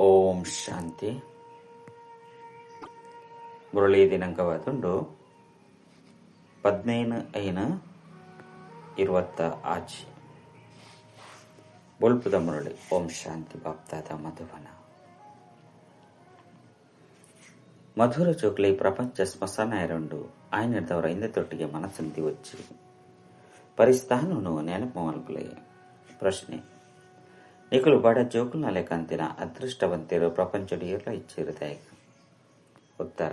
ಓಂ ಶಾಂತಿ. ಮುರಳಿ ದಿನಾಂಕವಾದುಂಡು 15/5/20 ಬೊಲ್ಪುದ ಮುರಳಿ. ಓಂ ಶಾಂತಿ. ಬಾಪ್ತಾದ ಮಧುವನ. మధుర చోకుల ఈ ప్రపంచ శ్మశాన ఎరండు ఆయన దవర ఇందతొట్టిಗೆ ಮನಸ್ಸಂತಿ వచ్చి ಪರಿಸ್ಥಾನನು ನೆನಪು ಮಲ್ಪಲೆ. ಪ್ರಶ್ನೆ: ನಿಕಲು ಬಡ ಜೋಕುಲ್ನ ಲೆಕ್ಕಂತಿನ ಅದೃಷ್ಟವಂತಿರು ಪ್ರಪಂಚಡು ಎಲ್ಲ ಇಚ್ಚಿರುತ್ತಾಗ. ಉತ್ತರ: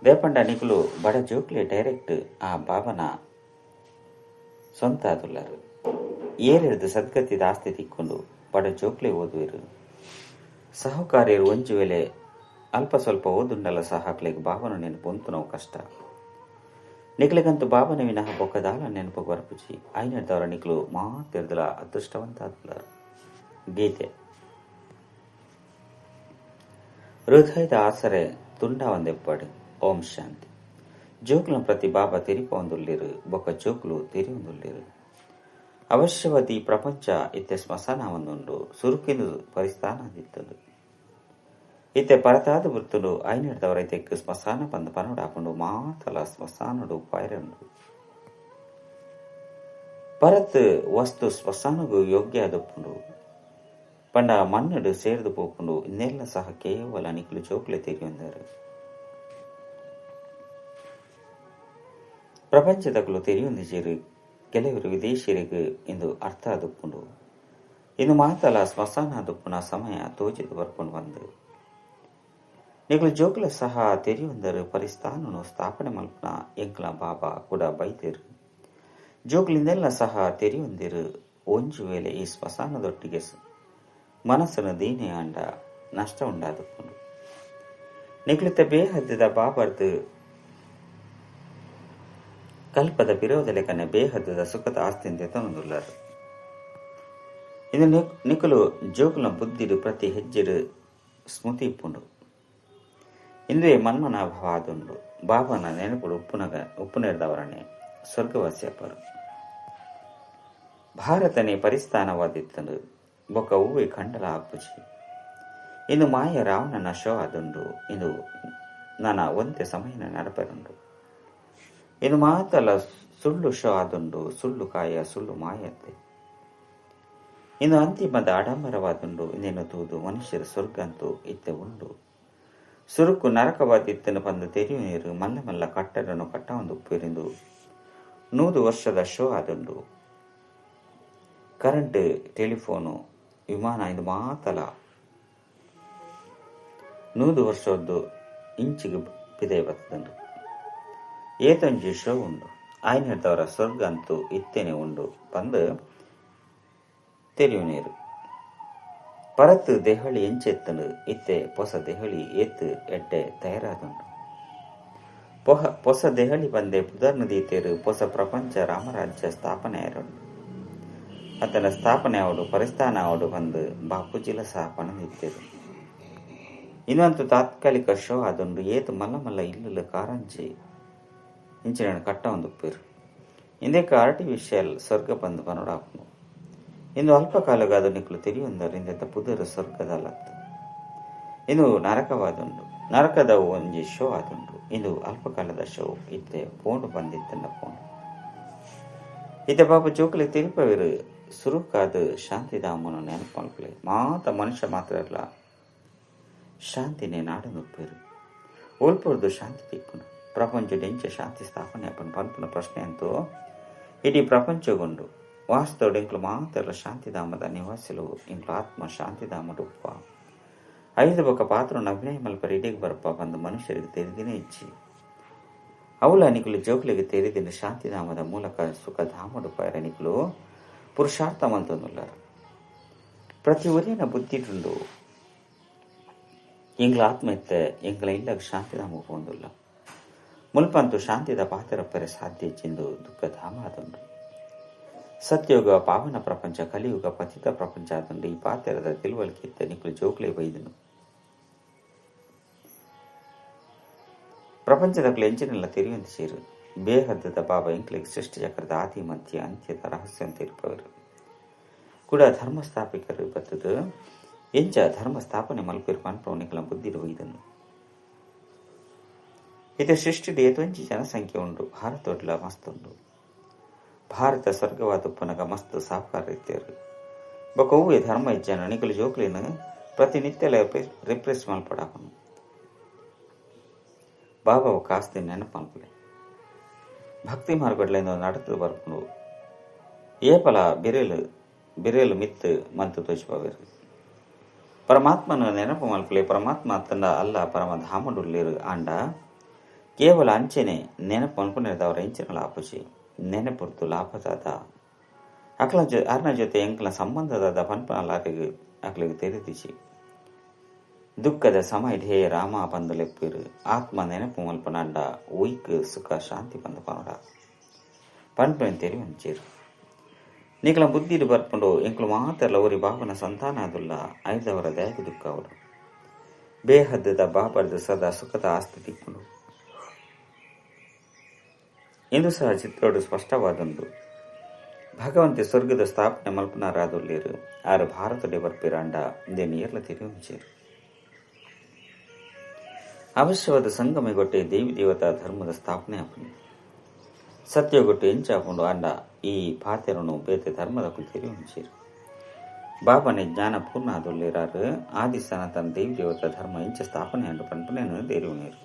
ದೇಪಂಡ ನಿಕಲು ಬಡ ಜೋಕ್ಲೆ ಡೈರೆಕ್ಟ್ ಆ ಬಾಬನ ಸ್ವಂತ ಆದುಲ್ಲರು. ಏರಿಡ್ದು ಸದ್ಗತಿದ ಆಸ್ತಿ ತಿಕ್ಕೊಂಡು ಬಡ ಜೋಕ್ಲೆ ಓದುವಿರು. ಸಹಕಾರ್ಯರು ಒಂಜು ವೇಳೆ ಅಲ್ಪ ಸ್ವಲ್ಪ ಓದುಂಡಲ ಸಹಾಕ್ಲೆಗ್ ಬಾಬನ ನೆನಪು ಉಂತು ನಾವು ಕಷ್ಟ. ನಿಕ್ಲೆಗಂತೂ ಬಾಬನ ವಿನಃ ಬೊಕ್ಕದಾಲ ನೆನಪು ಬರ್ಪುಜಿ ಐನಡ್ದವರ ನಿಕ್ಲು ಮಾತಿರ್ದಲ ಅದೃಷ್ಟವಂತ ಆದುಲ್ಲರು. ಗೀತೆ. ಹೃದಯದ ಆಸರೆ ತುಂಡ ಒಂದೆಪ್ಪಡು. ಓಂ ಶಾಂತಿ. ಜೋಕ್ಲ ಪ್ರತಿ ಬಾಬಾ ತಿರಿಪೊಂದುಲ್ಲಿರು ಬೊಕ್ಕ ಜೋಕ್ಲು ತಿರಿಯೊಂದುಲ್ಲಿರು. ಅವಶ್ಯವತಿ ಪ್ರಪಂಚ ಇತ್ತೆ ಸ್ಮಶಾನ ಒಂದುಂಡು ಸುರುಕಿಂದು ಪರಿಸ್ಥಾನ ದಿತ್ತದು. ಇತ್ತೆ ಪರತಾದ ವೃತ್ತುಡು ಐನಡ್ದವರ ತೆಕ್ಕು ಸ್ಮಶಾನ ಬಂದು ಪನೋಡಾಪುಂಡು ಮಾತಲ ಸ್ಮಶಾನಡು ಪೈರಂಡು. ಪರತ್ ವಸ್ತು ಸ್ಮಶಾನಗೂ ಯೋಗ್ಯ ಆದುಪ್ಪುಂಡು. ಪಂಡ ಮಣ್ಣಡು ಸೇರ್ದು ಪೋಪುಂಡು ಇನ್ನೆಲ್ಲ ಸಹ ಕೇವಲ ನಿಕ್ಲು ಜೋಕ್ಲೆ ತೆರಿಯೊಂದರು. ಪ್ರಪಂಚದಗಳು ತೆರಿಯೊಂದಿಜೇರು ಕೆಲವರು ವಿದೇಶಿಯರಿಗೂ ಇಂದು ಅರ್ಥ ಆದುಪ್ಪುಂಡು. ಇನ್ನು ಮಾತಲ ಸ್ಮಶಾನ ಆದುಪ್ಪುನ ಸಮಯ ತೋಜಿದು ಬರ್ಕೊಂಡು ಬಂದು ನಿಕ್ಲು ಜೋಕ್ಲ ಸಹ ತೆರಿಯೊಂದರು ಪರಿಸ್ಥಾನನು ಸ್ಥಾಪನೆ ಮಲ್ಪನ ಎಂಕ್ಲ ಬಾಬಾ ಕೂಡ ಬೈದಿರು. ಜೋಕ್ಲಿಂದೆಲ್ಲ ಸಹ ತೆರಿಯೊಂದಿರು. ಒಂಜು ವೇಳೆ ಈ ಸ್ಮಶಾನದೊಟ್ಟಿಗೆ ಮನಸ್ಸನ್ನು ದೀನೆ ಅಂಡ ನಷ್ಟ ಉಂಡಾದುಕೊಂಡು ನಿಕ್ಲಿತ ಬೇಹದ್ದದ ಬಾಬರ್ದು ಕಲ್ಪದ ವಿರೋಧ ಲೆಕ್ಕನೆ ಬೇಹದ್ದದ ಸುಖದ ಆಸ್ತಿಂದ ತಂದುಳ್ಳರು. ಇದು ನಿಕಲು ಜೋಕುಲ ಬುದ್ಧಿಡು ಪ್ರತಿ ಹೆಜ್ಜೆಡು ಸ್ಮೃತಿ ಇಪ್ಪುಂಡು. ಇಂದೇ ಮನ್ಮನಾಭಾವ ಆದುಂಡು. ಬಾಬನ ನೆನಪುಡು ಉಪ್ಪುನೆಡ್ದವರನ್ನೇ ಸ್ವರ್ಗವಾಸ್ಯಪ್ಪರು. ಭಾರತನೇ ಪರಿಸ್ಥಾನವಾದಿತ್ತಂದು ಬೊಕ್ಕ ಹೂವಿ ಕಂಡಲ ಅಪ್ಪುಜಿ. ಇಂದು ಮಾಯ ರಾವಣನ ಶೋ ಆದುಂಡು. ಇಂದು ನನ್ನ ಒಂತೆ ಸಮಯನ ನಡಪರುಂಡು. ಇನ್ನು ಮಾತಲ್ಲ ಸುಳ್ಳು ಶೋ ಆದುಂಡು. ಸುಳ್ಳು ಕಾಯ ಸುಳ್ಳು ಮಾಯತ್ತೆ. ಇನ್ನು ಅಂತಿಮದ ಆಡಂಬರವಾದುಂಡು. ಇನ್ನೇನು ತೂದು ಮನುಷ್ಯರ ಸ್ವರ್ಗ ಅಂತೂ ಇತ್ತೆ ಉಂಡು. ಸುರುಕು ನರಕವಾದಿತ್ತನ್ನು ಬಂದು ತೆರಿಯು ನೀರು ಮಲ್ಲ ಮಲ್ಲ ಕಟ್ಟಡನು ಕಟ್ಟ ಒಂದು ಉಪ್ಪಿರಿಂದು 100 ವರ್ಷದ ಶೋ ಆದುಂಡು. ಕರೆಂಟ್, ಟೆಲಿಫೋನು, ವಿಮಾನ ಇದು ಮಾತಲ 100 ವರ್ಷದ್ದು ಇಂಚಿಗೆ ಬಿದೆ ಬರ್ತದಂಡು. ಏತೊಂಜಿ ಶೋ ಉಂಡು. ಆಯ್ನದವರ ಸ್ವರ್ಗ ಅಂತೂ ಇತ್ತೇನೆ ಉಂಡು. ಬಂದು ತೆರಿಯು ನೀರು ಪರತ್ ದೆಹಳಿ ಎಂಚೆತ್ತನು ಇತ್ತೆ ಹೊಸ ದೆಹಳಿ ಏತ್ ಎಡ್ಡೆ ತಯಾರಾದುಂಡು. ಹೊಸ ದೆಹಳಿ ಬಂದೆ ಪುದರ್ನದೀತೇರು ಹೊಸ ಪ್ರಪಂಚ ರಾಮರಾಜ್ಯ ಸ್ಥಾಪನೆ ಆಯರುಂಡು. ಅತನ ಸ್ಥಾಪನೆ ಅವಡು ಪರಿಸ್ಥಾನ ಅವಡು ಬಂದು ಬಾಪುಜಿಲ ಸಹ ಪಣದಿತ್ತೇರು. ಇನ್ನೊಂದು ತಾತ್ಕಾಲಿಕ ಶೋ ಆದುಂಡು. ಏತು ಮಲ್ಲ ಮಲ್ಲ ಇಲ್ಲು ಕಾರಂಜಿ ಇಂಚಿನ ಕಟ್ಟ ಒಂದುಪ್ಪೇರು. ಇಂದೇಕ ಆರ್ಟಿಫಿಷಿಯಲ್ ಸ್ವರ್ಗ ಬಂದು ಪನೋಡಾಪುನು. ಇಂದು ಅಲ್ಪ ಕಾಲಗಾದ ನಿಕ್ಲು ತೆರಿಯೊಂದರಿಂದ ಪುದರ್ ಸ್ವರ್ಗದಲ್ಲತ್ತು. ಇಂದು ನರಕವಾದುಂಡು. ನರಕದ ಒಂಜಿ ಶೋ ಆದುಂಡು. ಇಂದು ಅಲ್ಪ ಕಾಲದ ಶೋ ಇತ್ತೆ ಪೋಂಡು ಬಂದಿತ್ತಂಡ ಪೋಂಡು. ಇತ್ತೆ ಪಾಪ ಜೋಕಲಿ ತಿರುಪವಿರು ಸುರುಕಾದ ಶಾಂತಿಧಾಮನು ನೆನಪು ಮಲ್ಪಲೆ ಮಾತ ಮನುಷ್ಯ ಮಾತ್ರ ಅಲ್ಲ ಶಾಂತಿನೇ ನಾಡನುಪ್ಪೇರು. ಓಲ್ಪುರ್ದು ಶಾಂತಿ ತಿಕ್ಕುನು. ಪ್ರಪಂಚ ಡೆಂಚ ಶಾಂತಿ ಸ್ಥಾಪನೆ ಅಪ್ಪನ ಪಂಪನ ಪ್ರಶ್ನೆ ಅಂತೂ ಇಡೀ ಪ್ರಪಂಚಗೊಂಡು ವಾಸ್ತವ ಇಂಕ್ಲು ಮಾತ್ರ ಶಾಂತಿಧಾಮದ ನಿವಾಸಿಲು ಇಂಕ್ಲು ಆತ್ಮ ಶಾಂತಿಧಾಮದ ಉಪ್ಪ 5 ಬೊಕ್ಕ ಪಾತ್ರ ಅಭಿನಯ ಮಲ್ಪರ ಇಡಿಗೆ ಬರಪ್ಪ ಬಂದು ಮನುಷ್ಯರಿಗೆ ತೆರೆದಿನೇ ಇಚ್ಚಿ ಅವಳ ನಿಕ್ಲು ಜೋಕ್ಲಿಗೆ ತೆರೆದಿನ ಶಾಂತಿಧಾಮದ ಮೂಲಕ ಸುಖಧಾಮಡು ಪೈರ ನಿಕ್ಲು ಪುರುಷಾರ್ಥ ಮಲ್ತೊಂದುಲ್ಲರು. ಪ್ರತಿ ಒರಿಯನ ಬುದ್ಧಿಡುಂಡು ಎಂಗ್ಲ ಆತ್ಮ ಇತ್ತೆ ಎಂಗ್ಲ ಇಲ್ಲಾಗ ಶಾಂತಿಧಾಮ ಪೋಂದುಲ್ಲ. ಮುಲ್ಪಂತೂ ಶಾಂತಿದ ಪಾತ್ರಪ್ಪರೆ ಸಾಧ್ಯ ಚಿಂದು ದುಃಖಧಾಮ ಆದುಂಡು. ಸತ್ಯಯುಗ ಪಾವನ ಪ್ರಪಂಚ, ಕಲಿಯುಗ ಪತಿತ ಪ್ರಪಂಚ ಆದುಂಡು. ಈ ಪಾತ್ರದ ತಿಳುವಳಿಕೆ ಇತ್ತ ನಿಕ್ಲು ಜೋಕ್ಲೆ ಬೈದನು. ಪ್ರಪಂಚದಕ್ಲು ಎಂಚಿನೆಲ್ಲ ತೆರೆಯೊಂದು ಸೇರು ಬೇಹದ್ದದ ಬಾಬಾ ಎಂಕ್ಲಿಗೆ ಸೃಷ್ಟಿ ಚಕ್ರದ ಆದಿ ಮಧ್ಯ ಅಂತ್ಯದ ರಹಸ್ಯ ಅಂತ ಇರುಪವರು ಕೂಡ ಧರ್ಮ ಸ್ಥಾಪಿಕರು ಬತ್ತದು ಎಂಚ ಧರ್ಮ ಸ್ಥಾಪನೆ ಮಲ್ಪೇರು ಪನ್ಪವನಿಕಲ ಬುದ್ಧಿಡು ಒಯ್ದನು. ಇದು ಸೃಷ್ಟಿಡು ಏತೊಂಜಿ ಜನಸಂಖ್ಯೆ ಉಂಡು. ಭಾರತೊಡ್ಲ ಮಸ್ತ್ ಉಂಡು. ಭಾರತ ಸ್ವರ್ಗವಾದುಪ್ಪನಗ ಮಸ್ತ್ ಸಾಕಾರ ಇತ್ತೇರು. ಬೊಕ ಹೂವೆ ಧರ್ಮ ಇಜ್ಜನ ನಿಕಲು ಜೋಕ್ಲಿನ ಪ್ರತಿನಿತ್ಯಲ ರಿಪ್ರೆಸ್ ಮಲ್ಪಡಾಪನು. ಬಾಬಾವು ಕಾಸ್ತಿ ನೆನಪು ಮಲ್ಪಲೆ ಭಕ್ತಿ ಮಾರ್ಗಡ್ಲಿಂದ ನಡತು ಬರ್ಪುಂಡು. ಏಪಲ ಬಿರೇಲು ಮಿತ್ತು ಮಂತು ತೋಚಿಪವೇರು. ಪರಮಾತ್ಮನ ನೆನಪು ಮಲ್ಪಲೆ ಪರಮಾತ್ಮ ಅತ್ತಂಡ ಅಲ್ಲ ಪರಮ ಧಾಮಡುಲ್ಲೇರು ಆಂಡ ಕೇವಲ ಅಂಚೆನೆ ನೆನಪು ಮಲ್ಪನಿರ್ದವರ ಇಂಚಿನ ಲಾಪುಚಿ ನೆನಪುರ್ತು ಲಾಭದಾದ ಅರ್ನ ಜೊತೆ ಎಂಕಲ ಸಂಬಂಧದಾದ ಪನ್ಪನ ಅಕ್ಲಿಗೆ ತೆರೆದಿಸಿ ದುಃಖದ ಸಮಯ ಢೇಯ ರಾಮ ಪಂದುಲೆಪ್ಪಿರು ಆತ್ಮ ನೆನಪು ಮಲ್ಪನಾಂಡ ಉಯ್ಕ್ ಸುಖ ಶಾಂತಿ ಪಂದು ಪನೋಡ ಪನ್ಪನ ತೆರಿ ಹಂಚೇರು. ನಿಕಲ ಬುದ್ಧಿಡು ಬರ್ಪುಂಡು ಎಂಕಲು ಮಾತೆಲ್ಲ ಒರಿ ಬಾಬನ ಸಂತಾನ ಅದುಲ್ಲ ಐದವರ ದಯಕು ದುಃಖ ಅವರು ಬೇಹದ್ದದ ಬಾಬರ್ದು ಸದಾ ಸುಖದ ಆಸ್ತಿ ತಿಕ್ಕೊಂಡು ಇಂದು ಸಹ ಚಿತ್ರೋಡು ಸ್ಪಷ್ಟವಾದೊಂದು ಭಗವಂತೆ ಸ್ವರ್ಗದ ಸ್ಥಾಪನೆ ಮಲ್ಪನಾರಾದುಲ್ಲೇರು ಆರು ಭಾರತಡೆ ಬರ್ಪಿರಾಂಡ ಇಂದೇ ನೀರ್ಲ ತಿರಿ ಹಂಚೇರು. ಅವಶ್ಯವಾದ ಸಂಗಮೆಗೊಟ್ಟೆ ದೇವಿ ದೇವತಾ ಧರ್ಮದ ಸ್ಥಾಪನೆ ಆಪುಂಡು. ಸತ್ಯಗೊಟ್ಟು ಎಂಚಾಪುಂಡು ಆಂಡ ಈ ಪಾತೆರನು ಬೇತೆ ಧರ್ಮದ ಕುಲ್ತೆರಿ ಉಂಚೇರು. ಬಾಬನೆ ಜ್ಞಾನ ಪೂರ್ಣ ಆದುಲ್ಲೇರಾರು ಆದಿ ಸನಾತನ ದೇವಿ ದೇವತಾ ಧರ್ಮ ಎಂಚ ಸ್ಥಾಪನೆ ಅಂಡು ಪನ್ಪನೆಯನ್ನು ದೇರಿಯುನೇರು.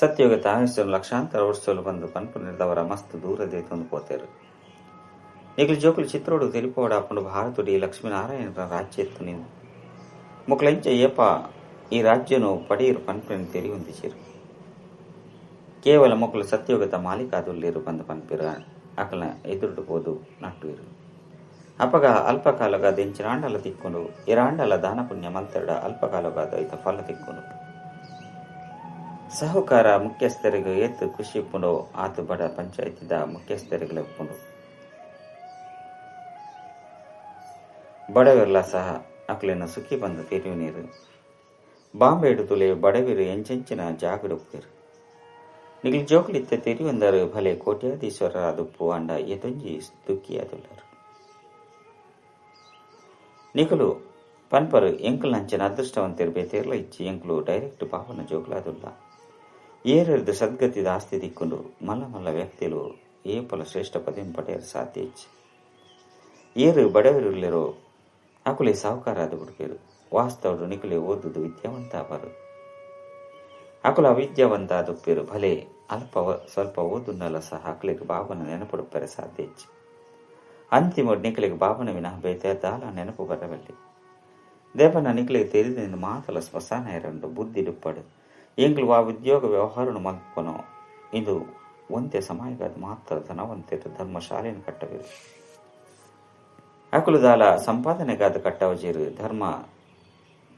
ಸತ್ಯಯುಗ ತಾಯಸ್ಸು ಲಕ್ಷಾಂತರ ವರ್ಷಲು ಬಂದು ಪನ್ಪನಿರ್ದವರ ಮಸ್ತ್ ದೂರದೇ ತಂದು ಪೋತೇರು. ನಿಗಲು ಜೋಕುಲು ಚಿತ್ರೋಡು ತೆರಿಪೋಡಾಪುಂಡು ಭಾರತುಡಿ ಲಕ್ಷ್ಮೀನಾರಾಯಣರ ರಾಜ್ಯ ಎತ್ತು ನಿಂದು ಮುಕ್ಲೆಂಚ ಏಪ ಈ ರಾಜ್ಯನು ಪಡೆಯರು ಪನ್ಪನ ತೆರಿ ಹೊಂದಿಸಿರು. ಕೇವಲ ಮಕ್ಕಳು ಸತ್ಯೋಗತ ಮಾಲೀಕಾದುಲ್ಲೇರು ಬಂದು ಪನ್ಪಿರ ಅಕಲ ಎದುರುಡು ಹೋದು ನಟ್ಟುವಿರು. ಅಪಗ ಅಲ್ಪಕಾಲಗಾದ ಎಂಚಿರಾಂಡಲ ತಿಕ್ಕೊಂಡು ಇರಾಂಡಲ ದಾನ ಪುಣ್ಯ ಮಲ್ತಡ ಅಲ್ಪಕಾಲಗಾದ ಈತ ಫಲ ತಿಕ್ಕೊಂಡು ಸಹಕಾರ ಮುಖ್ಯಸ್ಥರಿಗೆ ಎತ್ತು ಖುಷಿ ಇಪ್ಪುಂಡು ಆತು ಬಡ ಪಂಚಾಯತಿದ ಮುಖ್ಯಸ್ಥರಿಗಳ ಇಪ್ಪುಂಡು ಬಡವೆಲ್ಲ ಸಹ ಅಕ್ಲಿನ ಸುಖಿ ಬಂದು ತೆರಿವು ನೀರು ಬಾಂಬೆ ಹಿಡಿದುಲೆ ಬಡವಿರು ಎಂಚೆಂಚಿನ ಜಾಗಡುಪ್ಪೇರು. ನಿಗಲು ಜೋಕುಲಿತ್ತ ತೆರಿವಂದರು ಭಲೆ ಕೋಟ್ಯಾಧೀಶ್ವರರಾದುಪ್ಪು ಅಂಡ ಎದೊಂಜಿ ದುಃಖಿಯಾದುಲ್ಲರು. ನಿಕಲು ಪನ್ಪರು ಎಂಕಲ್ ನಂಚಿನ ಅದೃಷ್ಟವಂತಿರು ಬೇತೇರ್ಲ ಇಚ್ಚಿ ಎಂಕಲು ಡೈರೆಕ್ಟ್ ಪಾಪನ ಜೋಕುಲಾದುಲ್ಲ ಏರೆರ್ದು ಸದ್ಗತಿದ ಆಸ್ತಿ ದಿಕ್ಕೊಂಡು ಮಲ್ಲ ಮಲ್ಲ ವ್ಯಕ್ತಿಲು ಏಪಲ ಶ್ರೇಷ್ಠ ಪದಂ ಪಡೆಯರು ಸಾಧ್ಯ ಇಚ್ಚಿ ಏರು ಬಡವರಿರ್ಲಿರೋ ಅಕುಲೆ ಸಾಹುಕಾರ ಆದ ಹುಡುಗಿರು ವಾಸ್ತವರು ನಿಕಲೆ ಓದುದು ವಿದ್ಯಾವಂತ ಅವರು ಅಕುಲ ಅವಿದ್ಯಾವಂತ ಆದುಪ್ಪಿರು ಭಲೆ ಅಲ್ಪ ಸ್ವಲ್ಪ ಓದುನ್ನಲ್ಲ ಸಹ ಅಕಲಿಗೆ ಬಾಬನ ನೆನಪುಡುಪ್ಪರೆ ಸಾಧ್ಯ ಇಚ್ಚಿ ಅಂತಿಮ ನಿಕಲಿಗೆ ಬಾಬನ ವಿನಃ ಬೇತೆ ದಾಲ ನೆನಪು ಬರವಲ್ಲಿ ದೇವನ ನಿಕಲಿಗೆ ತೆರೆದಿಂದ ಮಾತಲ ಸ್ಮಶಾನ ಎರಂಡು ಬುದ್ಧಿ ಡುಪ್ಪಡು ಎಂಗ್ಲು ಆ ಉದ್ಯೋಗ ವ್ಯವಹಾರನು ಮಲ್ಪನೋ ಇದು ಒಂತೆ ಸಮಯಗಾದ ಮಾತ್ರ ಧನವಂತಿರು ಧರ್ಮಶಾಲೆಯನ್ನು ಕಟ್ಟಬೇಕು ಅಕುಲದಾಲ ಸಂಪಾದನೆಗಾದ ಕಟ್ಟವಜೀರು ಧರ್ಮ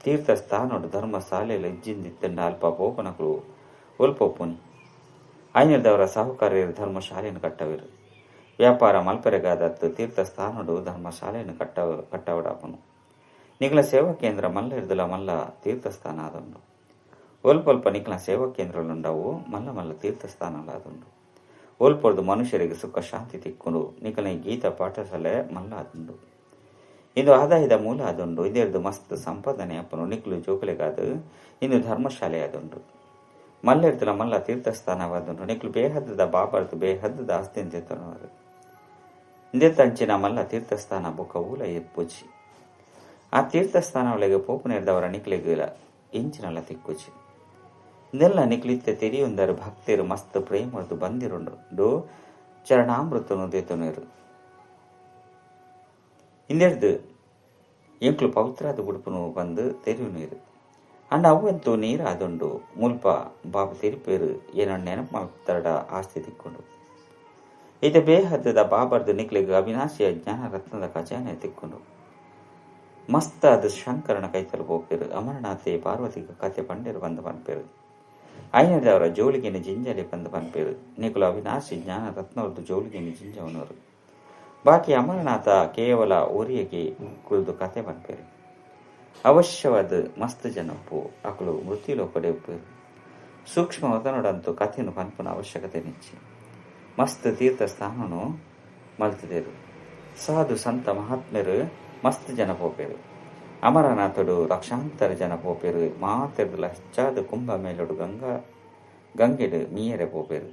ತೀರ್ಥ ಸ್ಥಾನೋಡು ಧರ್ಮ ಶಾಲೆಯಲ್ಲಿ ಇಜ್ಜಿಂದಿತ್ತಂಡ ಅಲ್ಪ ಪೋಪನಕಲು ಒಲ್ಪೊಪ್ಪುನಿ ಐನದವರ ಸಾಹುಕಾರ್ಯರು ಧರ್ಮ ಶಾಲೆಯನ್ನು ಕಟ್ಟವಿರು ವ್ಯಾಪಾರ ಮಲ್ಪರೆಗಾದತ್ತು ತೀರ್ಥ ಸ್ಥಾನೋಡು ಧರ್ಮ ಶಾಲೆಯನ್ನು ಕಟ್ಟವಡಾಪನು ನಿಗಲ ಸೇವಾ ಕೇಂದ್ರ ಮಲ್ಲ ಇರ್ದಲ ಮಲ್ಲ ತೀರ್ಥಸ್ಥಾನ ಆದುಂಡು ಒಲ್ಪೊಲ್ಪ ನಿಕಲ ಸೇವಾ ಕೇಂದ್ರಗಳುಂಡವು ಮಲ್ಲ ಮಲ್ಲ ತೀರ್ಥಸ್ಥಾನಗಳಾದುಂಡು ಒಲ್ಪೊರ್ದು ಮನುಷ್ಯರಿಗೆ ಸುಖ ಶಾಂತಿ ತಿಕ್ಕೊಂಡು ನಿಕಲ ಗೀತ ಪಾಠಶಾಲೆ ಮಲ್ಲ ಆದುಂಡು ಇಂದು ಆದಾಯದ ಮೂಲ ಆದುಂಡು ಇದೆರದು ಮಸ್ತ್ ಸಂಪಾದನೆ ಅಪ್ಪನು ನಿಕ್ಲು ಜೋಕಲೆಗಾದು ಇಂದು ಧರ್ಮಶಾಲೆ ಆದುಂಡು ಮಲ್ಲ ಇರ್ದಲ ಮಲ್ಲ ತೀರ್ಥಸ್ಥಾನವಾದುಂಡು ನಿಕ್ಲು ಬೇಹದ್ದದ ಬಾಬರ್ದು ಬೇಹದ್ದದ ಆಸ್ತಿ ಅಂತಿತ್ತನವರು ಇಂದೆತ್ತಂಚಿನ ಮಲ್ಲ ತೀರ್ಥಸ್ಥಾನ ಬೊಕ್ಕ ಊಲ ಎಪ್ಪುಚಿ ಆ ತೀರ್ಥಸ್ಥಾನ ಒಳಗೆ ಪೋಪುನೇರ್ದವರ ನಿಕ್ಲಿಗಿಲ ಇಂಚಿನಲ್ಲ ತಿಕ್ಕುಚಿ ಇದೆಲ್ಲ ನಿಕ್ಲಿತ್ತೆ ತೆರಿಯೊಂದರು ಭಕ್ತಿರು ಮಸ್ತ್ ಪ್ರೇಮದು ಬಂದಿರುಂಡು ಚರಣಾಮೃತನು ದೇತನೇರು ಇಂದೆರ್ದು ಎಂಕ್ಲು ಪವಿತ್ರಾದ ಗುಡುಪನು ಬಂದು ತೆರಿವು ನೀರು ಅಂಡ ಅವಂತೂ ನೀರು ಆದುಂಡು ಮುಲ್ಪ ಬಾಬು ತೆರಿಪೇರು ಏನೋ ನೆನಪು ಮಾಡ್ತಾಡ ಆಸ್ತಿ ತಿಕ್ಕೊಂಡು ಇದು ಬೇಹದ್ದದ ಬಾಬರ್ದು ನಿಕ್ಲಿಗೆ ಅವಿನಾಶಿಯ ಜ್ಞಾನ ರತ್ನದ ಖಜಾನೆ ತಿಕ್ಕೊಂಡು ಮಸ್ತ್ ಅದು ಶಂಕರನ ಕೈತಲು ಹೋಗ್ಪೇರು ಅಮರನಾಥೆ ಪಾರ್ವತಿಗೆ ಕತೆ ಪಂಡೇರು ಬಂದು ಪನ್ಪೇರು ಐನದವರ ಜೋಳಿಗೆನ ಜಿಂಜಲೆ ಬಂದು ಪನ್ಪೇರು ನಿಕುಲು ಅವಿನಾಶಿ ಜ್ಞಾನ ರತ್ನವ್ರದ್ದು ಜೋಳಿಗೆನ ಜಿಂಜವನವರು ಬಾಕಿ ಅಮರನಾಥ ಕೇವಲ ಓರಿಯಗೆ ಕುಳಿದು ಕತೆ ಪನ್ಪೇರು ಅವಶ್ಯವಾದ ಮಸ್ತ್ ಜನಪ್ಪು ಅಕಲು ಮೃತ್ಯುಲೋ ಪಡೆಯುಪ್ಪೇರು ಸೂಕ್ಷ್ಮ ವದನೋಡಂತೂ ಕಥೆಯನ್ನು ಪನ್ಪನ ಅವಶ್ಯಕತೆ ನಿಚ್ಚಿ ಮಸ್ತ್ ತೀರ್ಥ ಸ್ಥಾನನು ಮಲ್ತಿದೇರು ಸಾಧು ಸಂತ ಮಹಾತ್ಮೆರು ಮಸ್ತ್ ಜನ ಹೋಗ್ಬೇರು ಅಮರನಾಥುಡು ಲಕ್ಷಾಂತರ ಜನ ಪೋಪೆರು ಮಾತೆರ್ದಲ ಹೆಚ್ಚಾದ ಕುಂಭ ಮೇಲುಡು ಗಂಗೆಡು ಮೀಯರೆ ಪೋಪೆರು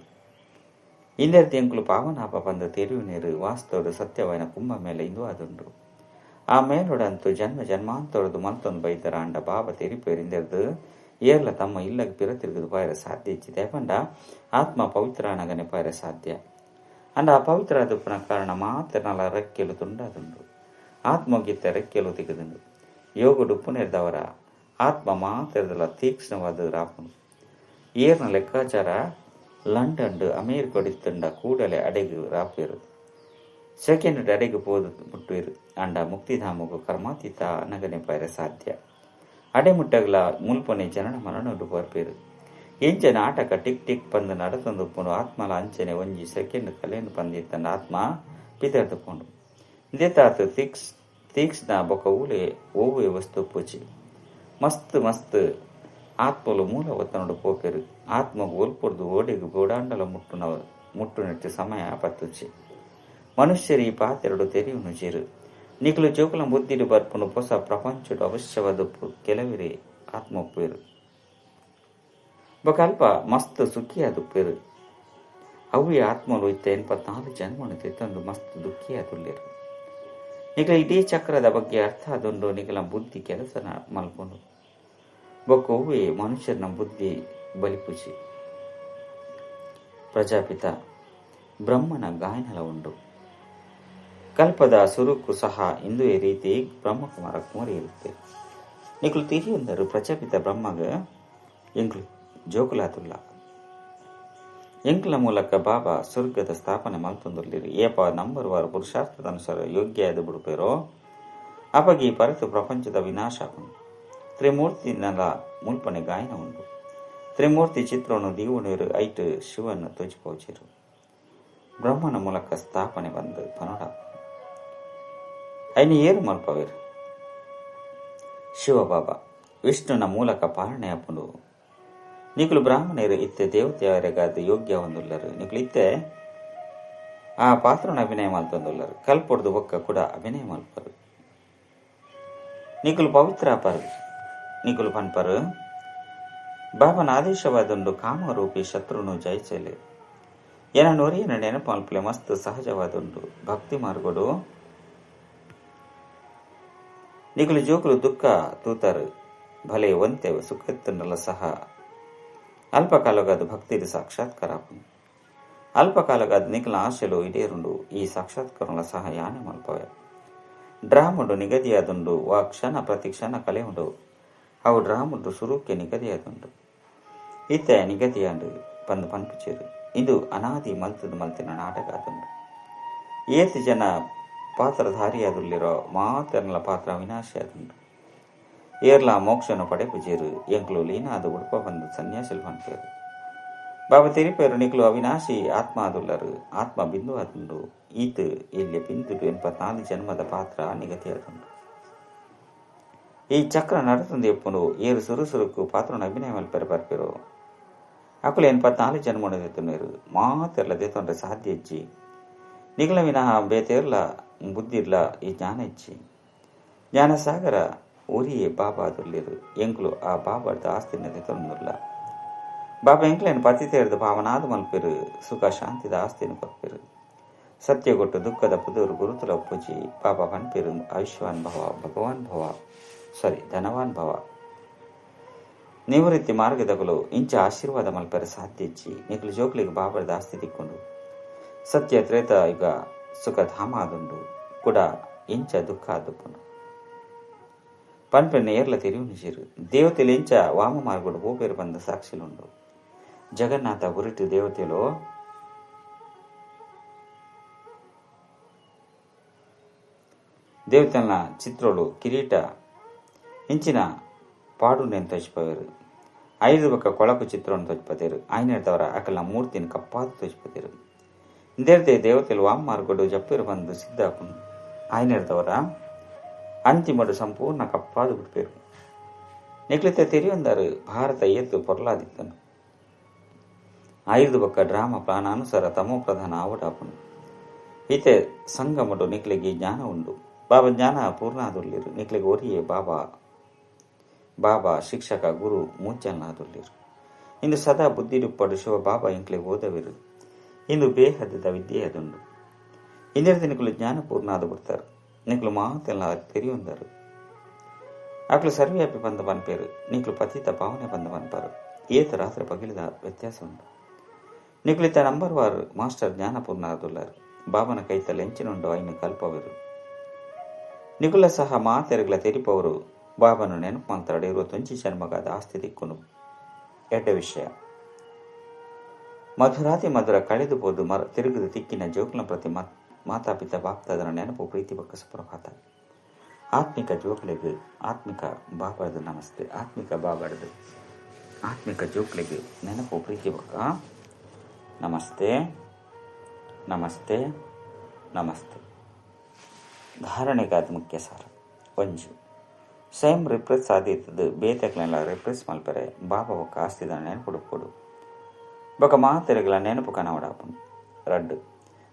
ಇಂದೆರ್ತಿ ಎಂಕುಲು ಪಾವನಾಪ ಬಂದ ತೆರಿವು ನೀರು ವಾಸ್ತವಡು ಸತ್ಯವಾಯಿನ ಕುಂಭ ಮೇಲೆ ಇಂದು ಅದುಂಡು ಆ ಮೇಲುಡಂತೂ ಜನ್ಮ ಜನ್ಮಾಂತರದು ಮಲ್ತೊಂದು ಬೈತರ ಅಂಡ ಬಾಬ ತೆರಿಪೇರು ಇಂದೆರ್ದು ಏರ್ಲ ತಮ್ಮ ಇಲ್ಲಗೆ ಪಿರತಿರುಗದು ಪಾಯರ ಸಾಧ್ಯ ಇಚ್ಚಿದೆ ಪಂಡ ಆತ್ಮ ಪವಿತ್ರ ಅನಗನೆ ಪಾಯರ ಸಾಧ್ಯ ಅಂಡ ಆ ಪವಿತ್ರ ಅದುಪ್ಪನ ಕಾರಣ ಮಾತೆರ್ನಲ ರೆಕ್ಕೆಲು ತುಂಡಾದುಂಡು ಆತ್ಮಗಿತ್ತ ರೆಕ್ಕೆಲು ತೆಗೆದುಂಡು ಯೋಗುಡು ಉಪ್ಪುನೆರ್ದವರ ಆತ್ಮ ಮಾತೆರ್ದಲ ತೀಕ್ಷ್ಣವಾದ ರಾಪುಂಡು ಏರ್ನ ಲೆಕ್ಕಾಚಾರ ಲಂಡನ್ ಅಮೇರಿಕಡಿತ್ತಂಡ ಕೂಡಲೇ ಅಡೆಗು ರಾಪೇರು ಸೆಕೆಂಡ್ ಅಡೆಗು ಪೋದು ಮುಟ್ಟುವಿರು ಅಂಡ ಮುಕ್ತಿಧಾಮಗು ಕರ್ಮಾತೀತ ಅನಗನೆ ಪಾಯರ ಸಾಧ್ಯ ಅಡೆ ಮುಟ್ಟಗಲ ಮುಲ್ಪನೆ ಜನನ ಮರಣಡು ಬರ್ಪೇರು ಎಂಚನೆ ಆಟಕ ಟಿಕ್ ಟಿಕ್ ಪಂದು ನಡತೊಂದು ಉಪ್ಪುಂಡು ಆತ್ಮಲ ಅಂಚನೆ ಒಂಜಿ ಸೆಕೆಂಡ್ ಕಲೆಯನ್ನು ಪಂದಿತ್ತಂಡ ಆತ್ಮ ಪಿದರ್ದುಕೊಂಡು ಇಂದೆತಾತು ತೀಕ್ಷ್ಣ ಬೊಕ ಊಲೆ ಓವೆ ವಸ್ತು ಪೂಚಿ ಮಸ್ತ್ ಮಸ್ತ್ ಆತ್ಮಲು ಮೂಲ ಒತ್ತನೋಡು ಪೋಪೆರು ಆತ್ಮಗು ಒಲ್ಪುರ್ದು ಓಡಿಗು ಗೋಡಾಂಡಲ ಮುಟ್ಟುನೆಟ್ಟು ಸಮಯ ಪತ್ತುಚಿ ಮನುಷ್ಯರಿ ಪಾತೆರಡು ತೆರಿಯುನು ಜೀರು ನಿಖಲು ಜೋಕುಲ ಬುದ್ಧಿಡು ಬರ್ಪುನು ಹೊಸ ಪ್ರಪಂಚಡು ಅವಶ್ಯವಾದಪ್ಪು ಕೆಲವಿರಿ ಆತ್ಮಪ್ಪೇರು ಬೊಕಲ್ಪ ಮಸ್ತ್ ಸುಖಿಯಾದುಪ್ಪೇರು ಅವು ಆತ್ಮಲು ಇತ್ತ 84 ಜನ್ಮನು ತೆತ್ತಂದು ಮಸ್ತ್ ದುಃಖಿಯಾದುಲ್ಲೇರು ನಿಖಲ ಇಡೀ ಚಕ್ರದ ಬಗ್ಗೆ ಅರ್ಥ ಆದುಂಡು ನಿಖಲ ಬುದ್ಧಿ ಕೆಲಸ ಮಲ್ಕೊಂಡು ಬೊಕ್ಕ ಹೂವೇ ಮನುಷ್ಯನ ಬುದ್ಧಿ ಬಲಿಪುಚಿ ಪ್ರಜಾಪಿತ ಬ್ರಹ್ಮನ ಗಾಯನಲ ಉಂಡು ಕಲ್ಪದ ಸುರುಕು ಸಹ ಇಂದುವೆ ರೀತಿ ಬ್ರಹ್ಮಕುಮಾರ ಕುಮಾರಿ ಇರುತ್ತೆ ನಿಖಲು ತಿರಿಯೊಂದರು ಪ್ರಜಾಪಿತ ಬ್ರಹ್ಮಗ ಎಂಕ್ಲು ಜೋಕುಲಾತುಲ್ಲ ಎಂಕ್ಲ ಮೂಲಕ ಬಾಬಾ ಸ್ವರ್ಗದ ಸ್ಥಾಪನೆ ಮಲ್ತೊಂದುಲ್ಲಿರಿ ಏಪ ನಂಬರ್ ವಾರ ಪುರುಷಾರ್ಥದ ಅನುಸಾರ ಯೋಗ್ಯ ಬಿಡುಪೇರೋ ಅಪಗಿ ಪರತು ಪ್ರಪಂಚದ ವಿನಾಶ ಆಗುಂಡು ತ್ರಿಮೂರ್ತಿನಲ ಮುಲ್ಪನೆ ಗಾಯನ ಉಂಡು ತ್ರಿಮೂರ್ತಿ ಚಿತ್ರವನ್ನು ದೀವುಣರು ಐಟ್ ಶಿವನ ತೋಚಿಪೋಚಿರು ಬ್ರಹ್ಮನ ಮೂಲಕ ಸ್ಥಾಪನೆ ಬಂದು ಪನೋಡ ಐನ ಏರು ಮಲ್ಪವೇರು ಶಿವಬಾಬಾ ವಿಷ್ಣುನ ಮೂಲಕ ಪಾಲನೆ ಅಪ್ಪುಂಡು ನಿಖಲು ಬ್ರಾಹ್ಮಣರು ಇತ್ತೆ ದೇವತೆಯವರೆಗಾದ ಯೋಗ್ಯ ಹೊಂದುಲ್ಲರು ನಿಖಲು ಇತ್ತೆ ಆ ಪಾತ್ರನ ಅಭಿನಯ ಮಲ್ತೊಂದುಲ್ಲರು ಕಲ್ಪೊಡ್ದು ಒಕ್ಕ ಕೂಡ ಅಭಿನಯ ಮಲ್ಪರು ನಿಖಲು ಪವಿತ್ರ ಪರು ನಿಖಲು ಪನ್ಪರು ಬಾಬನ ಆದೇಶವಾದೊಂದು ಕಾಮರೂಪಿ ಶತ್ರುನು ಜಯಿಸಲಿ ಏನ ನೊರಿಯನ ನೆನಪು ಮಲ್ಪಲೆ ಮಸ್ತ್ ಸಹಜವಾದುಂಡು ಭಕ್ತಿ ಮಾರ್ಗೋಡು ನಿಖಲು ಜೋಕುಲು ದುಃಖ ತೂತರು ಭಲೆ ಒಂತೆ ಸುಖತ್ತನ್ನೆಲ್ಲ ಸಹ ಅಲ್ಪಕಾಲಗಾದ ಭಕ್ತಿದು ಸಾಕ್ಷಾತ್ಕಾರ ಅಲ್ಪಕಾಲಗಾದ ನಿಖಲ ಆಶೆಲು ಇಡೇರುಂಡು ಈ ಸಾಕ್ಷಾತ್ಕಾರಗಳ ಸಹ ಯಾನೆ ಮಲ್ಪವೆ ಡ್ರಾಮುಂಡು ನಿಗದಿಯಾದುಂಡು ವಾ ಕ್ಷಣ ಪ್ರತಿ ಕ್ಷಣ ಕಲೆ ಉಂಡು ಅವು ಡ್ರಾಮುಂಡು ಸುರೂಕ್ಕೆ ನಿಗದಿಯಾದುಂಡು ಇತ್ತೆ ನಿಗದಿಯಾಂಡು ಪಂದು ಪನ್ಪುಚೇರು ಇದು ಅನಾದಿ ಮಲ್ತಿನ ನಾಟಕ ಆದುಂಡು ಏತು ಜನ ಪಾತ್ರಧಾರಿಯಾದುಲ್ಲಿರೋ ಮಾತೆರ್ನಲ ಪಾತ್ರ ವಿನಾಶಿ ಆದುಂಡು ಏರ್ಲ ಮೋಕ್ಷನು ಪಡೆಪುಜೇರು ಎಂಕ್ಲು ಲೀನ ಅದು ಉಡುಪ ಬಂದು ಸನ್ಯಾಸಿಲು ಪನ್ಪೇರು ಬಾಬಾ ತಿರಿಪೇರು ನಿಖಲು ಅವಿನಾಶಿ ಆತ್ಮ ಆದುಲ್ಲರು ಆತ್ಮ ಬಿಂದು ಆದುಂಡು ಈತು ಇಲ್ಲಿ ಬಿಂದುಡು 84 ಜನ್ಮದ ಪಾತ್ರ ನಿಗದಿಯಾದುಂಡು ಈ ಚಕ್ರ ನಡತೊಂದು ಎಪ್ಪುನು ಏರು ಸುರುಸುರುಕು ಪಾತ್ರನ ಅಭಿನಯ ಮಲ್ಪೆರು ಬರ್ಪೇರು ಅಕುಲು 84 ಜನ್ಮನು ದೆತ್ತುನೇರು ಮಾತೆರ್ಲ ದೆತ್ತೊಂಡ್ರೆ ಸಾಧ್ಯ ಇಜ್ಜಿ ನಿಖಲ ವಿನಃ ಬೇತೆರ್ಲ ಬುದ್ಧಿರ್ಲ ಈ ಜ್ಞಾನ ಇಜ್ಜಿ ಜ್ಞಾನ ಸಾಗರ ಊರಿಯೇ ಬಾಬಾ ಆದುಲ್ಲಿರು ಎಂಕ್ಲು ಆ ಬಾಬಾದ ಆಸ್ತಿನ ದೆತ್ತೊಂದುಲ್ಲ ಬಾಬಾ ಎಂಕ್ಲೇನು ಪತಿತೇರ್ದು ಭಾವನಾದ ಮಲ್ಪೆರು ಸುಖ ಶಾಂತಿದ ಆಸ್ತಿನ ಕೊರ್ಪೆರು ಸತ್ಯಗೊಟ್ಟು ದುಃಖದ ಪುದೂರು ಗುರುತುಲ ಪೂಜಿ ಬಾಬಾ ಪನ್ಪೆರು ಆಯುಷ್ಮಾನ್ ಭವ ಧನವಾನ್ ಭವ ನಿವೃತ್ತಿ ಮಾರ್ಗದಗಳು ಇಂಚ ಆಶೀರ್ವಾದ ಮಲ್ಪೆರ ಸಾಧ್ಯ ಇಚ್ಚಿ ನಿಖಲು ಜೋಕ್ಲಿಗೆ ಬಾಬಾದ ಆಸ್ತಿ ತಿಕ್ಕೊಂಡು ಸತ್ಯ ತ್ರೇತ ಈಗ ಸುಖ ಧಾಮ ಆದುಂಡು ಕೂಡ ಇಂಚ ದುಃಖ ಆದುಪ್ಪುಂಡು ಪನ್ಪೆನ್ನ ಏರ್ಲ ತಿರಿವು ನಿಜೀರು ದೇವತೆಲು ಇಂಚ ವಾಮ ಮಾರ್ಗುಡು ಹೂಪೇರು ಬಂದ ಸಾಕ್ಷಿಲುಂಡು ಜಗನ್ನಾಥ ಉರಿಟು ದೇವತೆಲು ದೇವತೆಲ್ನ ಚಿತ್ರೋಳು ಕಿರೀಟ ಇಂಚಿನ ಪಾಡುನೆನ್ ತೋಚಿಪವೇರು 5 ಬೊಕ್ಕ ಕೊಳಕು ಚಿತ್ರವನ್ನು ತೋಚಿಪದೇರು ಆಯ್ನೆಡ್ದವರ ಅಕಲ್ನ ಮೂರ್ತಿನ ಕಪ್ಪಾದು ತೋಚಿಪದೇರು ಇಂದೇರ್ದೆ ದೇವತೆಲು ವಾಮ ಮಾರ್ಗುಡು ಜಪ್ಪೇರು ಬಂದು ಸಿದ್ಧಾಪುಂಡು ಆಯ್ನೆಡ್ದವರ ಅಂತಿಮಡು ಸಂಪೂರ್ಣ ಕಪ್ಪಾದು ಬಿಡ್ಪೇರು ನಿಕ್ಲಿತ ತೆರಿಯೊಂದರು ಭಾರತ ಏತು ಪೊರ್ಲಾದಿತ್ತನು 5 ಬೊಕ್ಕ ಡ್ರಾಮ ಪ್ಲಾನಾನುಸಾರ ತಮೋ ಪ್ರಧಾನ ಆವಡಾಪುಂಡು ಈತೆ ಸಂಗಮಡು ನಿಕ್ಲಿಗೆ ಜ್ಞಾನ ಉಂಡು ಬಾಬಾ ಜ್ಞಾನ ಪೂರ್ಣ ಆದುಲ್ಲಿರು ನಿಕ್ಲಿಗೆ ಒರಿಯೇ ಬಾಬಾ ಶಿಕ್ಷಕ ಗುರು ಮೂಚಲ್ನಾದುಲ್ಲಿರು ಇಂದು ಸದಾ ಬುದ್ಧಿಡುಪ್ಪಡು ಶಿವ ಬಾಬಾ ಇಂಕ್ಲಿಗೆ ಓದವಿರು ಇಂದು ಬೇಹದ್ದ ವಿದ್ಯೆ ಅದುಂಡು ಇಂದಿರದಿ ನಿಕ್ಲು ಜ್ಞಾನ ಪೂರ್ಣ ಆದು ಬಿಡ್ತಾರೆ ನಿಕ್ಲು ಮಾತೆಲ್ಲ ತೆರಿಯೊಂದರು ಅಕ್ಲು ಸರ್ವ್ಯಾಪಿ ಬಂದ ಬನ್ಪೇರು ನಿಕ್ಲು ಪತಿತ ಭಾವನೆ ಬಂದ ಬನ್ಪಾರು ಏತ ರಾತ್ರಿ ಪಗಿಲಿದ ವ್ಯತ್ಯಾಸ ಉಂಟು ನಿಕ್ಲಿತ ನಂಬರ್ ವಾರ್ ಮಾಸ್ಟರ್ ಜ್ಞಾನ ಪೂರ್ಣ ಆದುಲ್ಲಾರು ಬಾಬನ ಕೈತಲ್ಲಿ ಎಂಚಿನುಂಡು ಐನು ಕಲ್ಪವಿರು ನಿಗುಲ ಸಹ ಮಾತೆರಗಲ ತೆರಿಪವರು ಬಾಬನು ನೆನಪು ಮಂತಾಡು ಇರುವ ತುಂಚಿ ಜನ್ಮಗಾದ ಆಸ್ತಿ ದಿಕ್ಕುನು ಎಡ್ಡ ವಿಷಯ ಮಧುರಾತಿ ಮಧುರ ಕಳೆದು ಬೋದು ತಿರುಗದ ತಿಕ್ಕಿನ ಜೋಕ್ಲ ಪ್ರತಿ ಮಾತಾಪಿತ ಬಾಪ್ತಾದರ ನೆನಪು ಪ್ರೀತಿ ಬಕ್ಕ ಸುಪ್ರಭಾತ ಆತ್ಮಿಕ ಜೋಕ್ಲೆಗೆ ಆತ್ಮಿಕ ಬಾಬಾರ್ದು ನಮಸ್ತೆ ಆತ್ಮಿಕ ಬಾಬಾರ್ದು ಆತ್ಮಿಕ ಜೋಕ್ಲೆಗೆ ನೆನಪು ಪ್ರೀತಿ ಬಕ್ಕ ನಮಸ್ತೆ ನಮಸ್ತೆ ನಮಸ್ತೆ ಧಾರಣೆಗಾದ ಮುಖ್ಯ ಸಾರ ಒಂಜು ಸ್ವಯಂ ರಿಪ್ರೆಸ್ ಆದಿತ್ತದು ಬೇತೆಗಳೆಲ್ಲ ರಿಪ್ರೆಸ್ ಮಲ್ಪರೆ ಬಾಬಾ ಒಕ್ಕ ಆಸ್ತಿದ ನೆನಪುಡುಕೊಡು ಬೊಕ ಮಾತೆರೆಗಳ ನೆನಪು ಕನವಡಾಪನು ರಡ್ಡು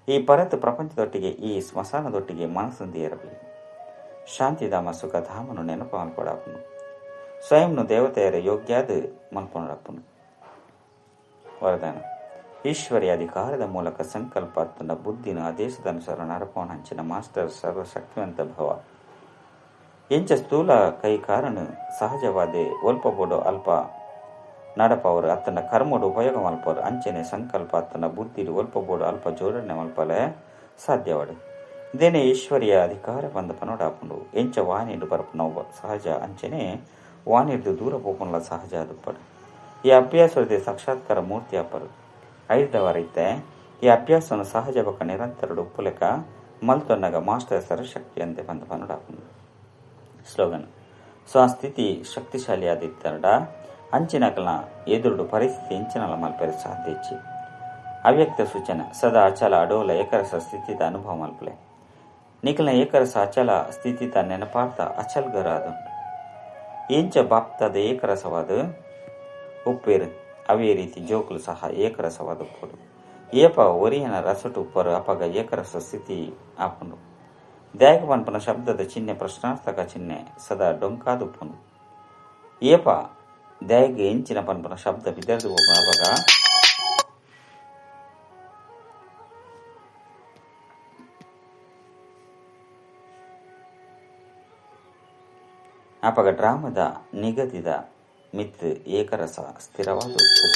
ಈ ಪರತ್ ಪ್ರಪಂಚದೊಟ್ಟಿಗೆ ಈ ಸ್ಮಶಾನದೊಟ್ಟಿಗೆ ಮನಸ್ಸಂದಿ ಇರಬೇಕು ಶಾಂತಿಧಾಮ ಸುಖಧಾಮನು ನೆನಪು ಮಲ್ಪಡಾಪನು ಸ್ವಯಂನು ದೇವತೆಯರ ಯೋಗ್ಯಾದ ಮಲ್ಪೊಂಡಾಪನು ವರದಾನ ಈಶ್ವರಿಯ ಅಧಿಕಾರದ ಮೂಲಕ ಸಂಕಲ್ಪ ತನ್ನ ಬುದ್ಧಿನ ಆದೇಶದ ಅನುಸಾರ ನರಪವನ ಹಂಚಿನ ಮಾಸ್ಟರ್ ಸರ್ವಶಕ್ತಿವಂತ ಭವ ಎಂಚ ಸ್ಥೂಲ ಕೈ ಕಾರಣ ಸಹಜವಾದೆ ಒಲ್ಪಬೋಡು ಅಲ್ಪ ನಡಪವರು ಅತ್ತನ ಕರ್ಮಡು ಉಪಯೋಗ ಮಲ್ಪರು ಅಂಚನೆ ಸಂಕಲ್ಪ ಅತ್ತನ ಬುದ್ಧಿಡು ಒಲ್ಪಬೋಡು ಅಲ್ಪ ಜೋಡಣೆ ಮಲ್ಪಲೆ ಸಾಧ್ಯವಾಡು ಇದೇನೆ ಈಶ್ವರಿಯ ಅಧಿಕಾರ ಬಂದ ಪನೋಡಾಪುಂಡು ಎಂಚ ವಾಣಿಡು ಬರಪನವು ಸಹಜ ಅಂಚನೆ ವಾಣಿಡು ದೂರ ಪೋಪನಲ ಸಹಜ ಅದುಪ್ಪಡು ಈ ಅಭ್ಯಾಸದ ಸಾಕ್ಷಾತ್ಕಾರ ಮೂರ್ತಿ ಅಪ್ಪರು ಐದವರೈತೆ ಈ ಅಭ್ಯಾಸವನ್ನು ಸಹಜ ಬಕ ನಿರಂತರ ಉಪ್ಪುಲೆಕ ಮಲ್ತೊನ್ನಗ ಮಾಸ್ಟರ್ ಸರ್ವಶಕ್ತಿ ಅಂತೆ ಬಂದ ಪನೋಡಾಪುಂಡು ಸ್ಲೋಗನ್ ಸೊ ಆ ಸ್ಥಿತಿ ಶಕ್ತಿಶಾಲಿ ಆದಿತ್ತರಡ ಅಂಚಿನಕಲ್ನ ಎದುರುಡು ಪರಿಸ್ಥಿತಿ ಎಂಚಿನಲ ಮಲ್ಪರೆ ಸಾಧ್ಯ ಹೆಚ್ಚಿ ಅವ್ಯಕ್ತ ಸೂಚನೆ ಸದಾ ಅಚಲ ಅಡೋಲ ಏಕರಸ ಸ್ಥಿತಿದ ಅನುಭವ ಮಲ್ಪಲೆ ನಿಖಲ್ನ ಏಕರಸ ಅಚಲ ಸ್ಥಿತಿತ ನೆನಪಾರ್ಥ ಅಚಲ್ಗರ ಅದು ಎಂಚ ಬಾಪ್ತದ ಏಕರಸವಾದ ಉಪ್ಪೇರು ಅವೇ ರೀತಿ ಜೋಕುಲು ಸಹ ಏಕರಸವಾದ ಉಪ್ಪುಡು ಏಪ ಒರಿಯನ ರಸಟು ಉಪ್ಪರು ಅಪಗ ಏಕರಸ ಸ್ಥಿತಿ ಆಪುಂಡು ದ್ಯಾಗ ಪನ್ಪನ ಶಬ್ದದ ಚಿಹ್ನೆ ಪ್ರಶ್ನಾರ್ಥಕ ಚಿಹ್ನೆ ಸದಾ ಡೊಂಕಾದುಪ್ಪುಂಡು ಏಪ ದ್ಯಾಗ ಎಂಚಿನ ಪನ್ಪನ ಶಬ್ದ ಬಿದರ್ದು ಅಪಗ ಅಪಗ ಡ್ರಾಮದ ನಿಗದಿದ ಮಿತ್ ಏಕರಸ ಸ್ಥಿರವಾದ ಉಪ್ಪು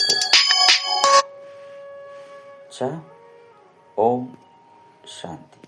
ಚ ಓಂ ಶಾಂತಿ.